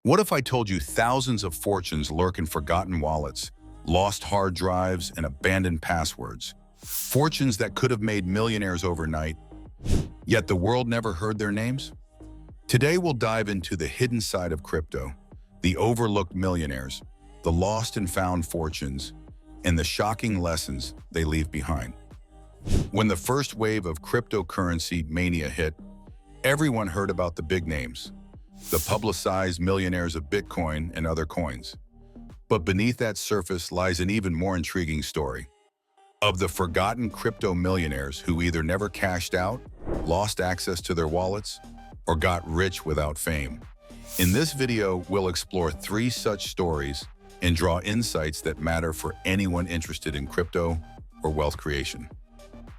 What if I told you thousands of fortunes lurk in forgotten wallets, lost hard drives, and abandoned passwords? Fortunes that could have made millionaires overnight, yet the world never heard their names? Today we'll dive into the hidden side of crypto, the overlooked millionaires, the lost and found fortunes, and the shocking lessons they leave behind. When the first wave of cryptocurrency mania hit, everyone heard about the big names, the publicized millionaires of Bitcoin and other coins. But beneath that surface lies an even more intriguing story of the forgotten crypto millionaires who either never cashed out, lost access to their wallets, or got rich without fame. In this video, we'll explore 3 such stories and draw insights that matter for anyone interested in crypto or wealth creation.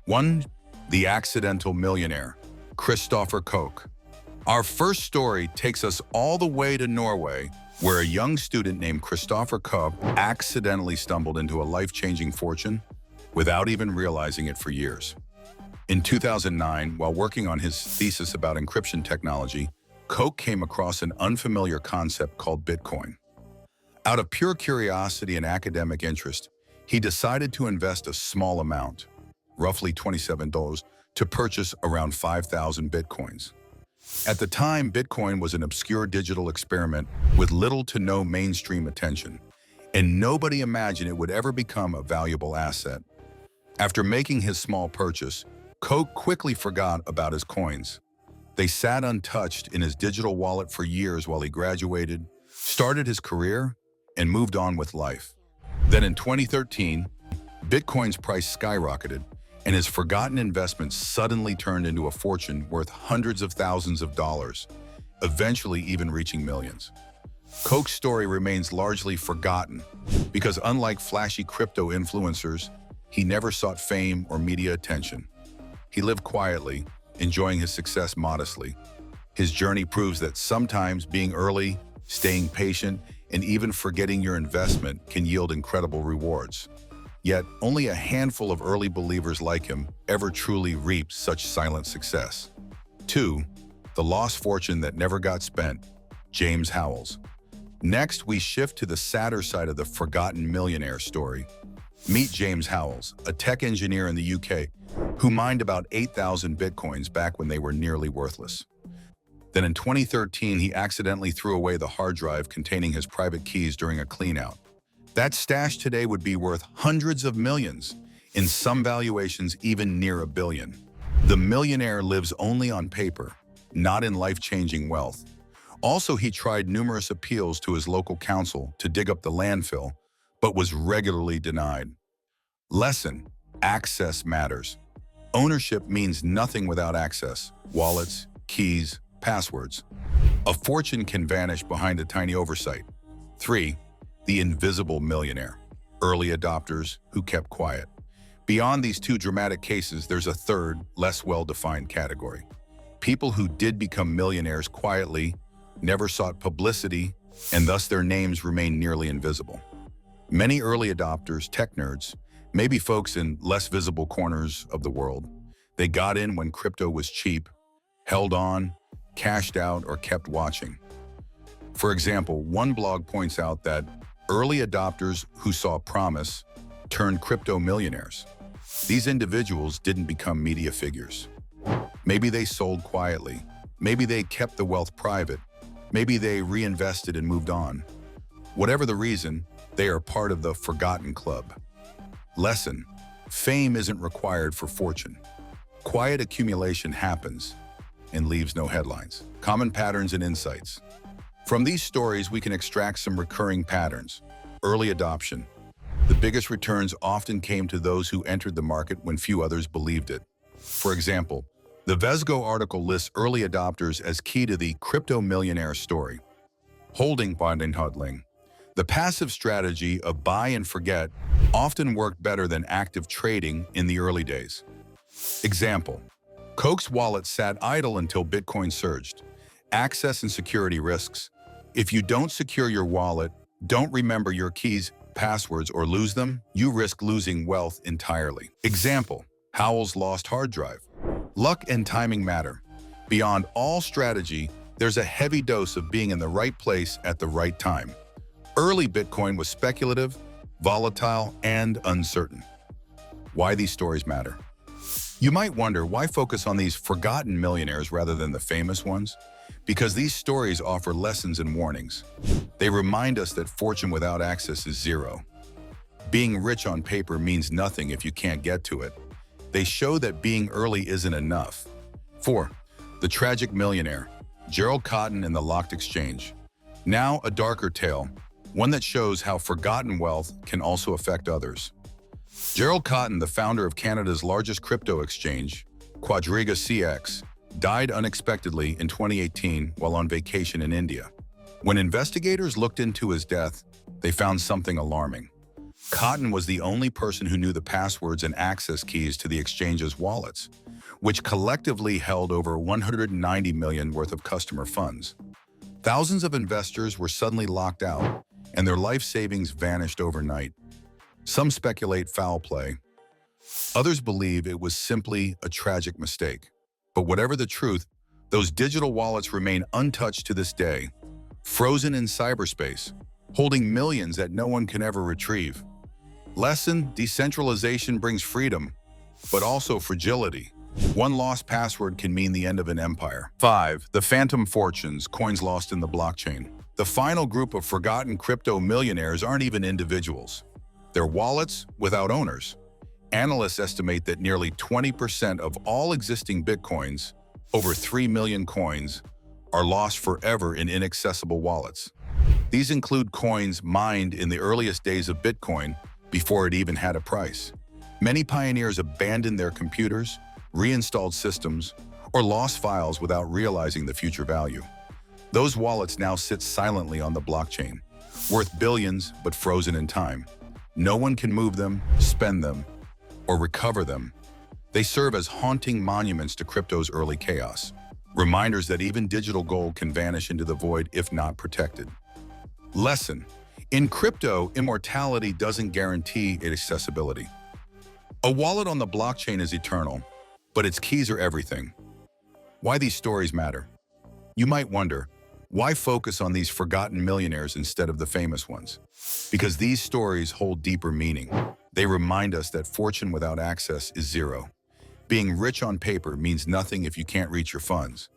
1. The accidental millionaire, Christopher Koch. Our first story takes us all the way to Norway, where a young student named Christopher Koch accidentally stumbled into a life-changing fortune without even realizing it for years. In 2009, while working on his thesis about encryption technology, Koch came across an unfamiliar concept called Bitcoin. Out of pure curiosity and academic interest, he decided to invest a small amount, roughly $27, to purchase around 5,000 Bitcoins. At the time, Bitcoin was an obscure digital experiment with little to no mainstream attention, and nobody imagined it would ever become a valuable asset. After making his small purchase, Koch quickly forgot about his coins. They sat untouched in his digital wallet for years while he graduated, started his career, and moved on with life. Then in 2013, Bitcoin's price skyrocketed, and his forgotten investment suddenly turned into a fortune worth hundreds of thousands of dollars, eventually even reaching millions. Koch's story remains largely forgotten because, unlike flashy crypto influencers, he never sought fame or media attention. He lived quietly, enjoying his success modestly. His journey proves that sometimes being early, staying patient, and even forgetting your investment can yield incredible rewards. Yet, only a handful of early believers like him ever truly reaped such silent success. 2. The lost fortune that never got spent, James Howells. Next, we shift to the sadder side of the forgotten millionaire story. Meet James Howells, a tech engineer in the UK who mined about 8,000 Bitcoins back when they were nearly worthless. Then in 2013, he accidentally threw away the hard drive containing his private keys during a cleanout. That stash today would be worth hundreds of millions, in some valuations even near $1 billion. The millionaire lives only on paper, not in life-changing wealth. Also, he tried numerous appeals to his local council to dig up the landfill, but was regularly denied. Lesson: access matters. Ownership means nothing without access. Wallets, keys, passwords. A fortune can vanish behind a tiny oversight. 3. The invisible millionaire. Early adopters who kept quiet. Beyond these 2 dramatic cases, there's a third, less well-defined category. People who did become millionaires quietly, never sought publicity, and thus their names remain nearly invisible. Many early adopters, tech nerds, maybe folks in less visible corners of the world, they got in when crypto was cheap, held on, cashed out, or kept watching. For example, one blog points out that early adopters who saw promise turned crypto millionaires. These individuals didn't become media figures. Maybe they sold quietly. Maybe they kept the wealth private. Maybe they reinvested and moved on. Whatever the reason, they are part of the forgotten club. Lesson: fame isn't required for fortune. Quiet accumulation happens and leaves no headlines. Common patterns and insights. From these stories, we can extract some recurring patterns. Early adoption. The biggest returns often came to those who entered the market when few others believed it. For example, the Vesgo article lists early adopters as key to the crypto millionaire story. Holding and hodling. The passive strategy of buy and forget often worked better than active trading in the early days. Example: Koch's wallet sat idle until Bitcoin surged. Access and security risks. If you don't secure your wallet, don't remember your keys, passwords, or lose them, you risk losing wealth entirely. Example: Howells' lost hard drive. Luck and timing matter. Beyond all strategy, there's a heavy dose of being in the right place at the right time. Early Bitcoin was speculative, volatile, and uncertain. Why these stories matter? You might wonder, why focus on these forgotten millionaires rather than the famous ones? Because these stories offer lessons and warnings. They remind us that fortune without access is zero. Being rich on paper means nothing if you can't get to it. They show that being early isn't enough. 4. The Tragic Millionaire, Gerald Cotton and the Locked Exchange. Now a darker tale, one that shows how forgotten wealth can also affect others. Gerald Cotton, the founder of Canada's largest crypto exchange, Quadriga CX, died unexpectedly in 2018 while on vacation in India. When investigators looked into his death, they found something alarming. Cotton was the only person who knew the passwords and access keys to the exchange's wallets, which collectively held over $190 million worth of customer funds. Thousands of investors were suddenly locked out, and their life savings vanished overnight. Some speculate foul play. Others believe it was simply a tragic mistake. But whatever the truth, those digital wallets remain untouched to this day, frozen in cyberspace, holding millions that no one can ever retrieve. Lesson: decentralization brings freedom, but also fragility. One lost password can mean the end of an empire. 5. The Phantom Fortunes, coins lost in the blockchain. The final group of forgotten crypto millionaires aren't even individuals. They're wallets without owners. Analysts estimate that nearly 20% of all existing Bitcoins, over 3 million coins, are lost forever in inaccessible wallets. These include coins mined in the earliest days of Bitcoin before it even had a price. Many pioneers abandoned their computers, reinstalled systems, or lost files without realizing the future value. Those wallets now sit silently on the blockchain, worth billions but frozen in time. No one can move them, spend them, or recover them. They serve as haunting monuments to crypto's early chaos, reminders that even digital gold can vanish into the void if not protected. Lesson: in crypto, immortality doesn't guarantee accessibility. A wallet on the blockchain is eternal, but its keys are everything. Why these stories matter? You might wonder, why focus on these forgotten millionaires instead of the famous ones? Because these stories hold deeper meaning. They remind us that fortune without access is zero. Being rich on paper means nothing if you can't reach your funds.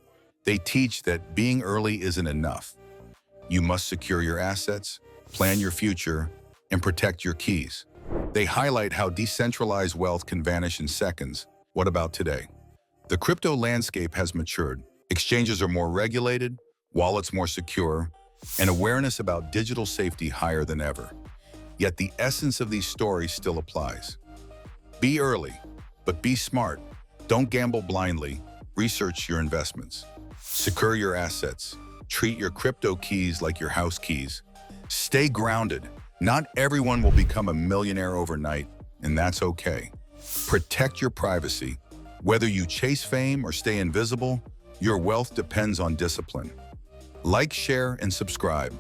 They teach that being early isn't enough. You must secure your assets, plan your future, and protect your keys. They highlight how decentralized wealth can vanish in seconds. What about today? The crypto landscape has matured. Exchanges are more regulated, wallets more secure, and awareness about digital safety higher than ever. Yet the essence of these stories still applies. Be early, but be smart. Don't gamble blindly. Research your investments. Secure your assets. Treat your crypto keys like your house keys. Stay grounded. Not everyone will become a millionaire overnight, and that's okay. Protect your privacy. Whether you chase fame or stay invisible, your wealth depends on discipline. Like, share, and subscribe.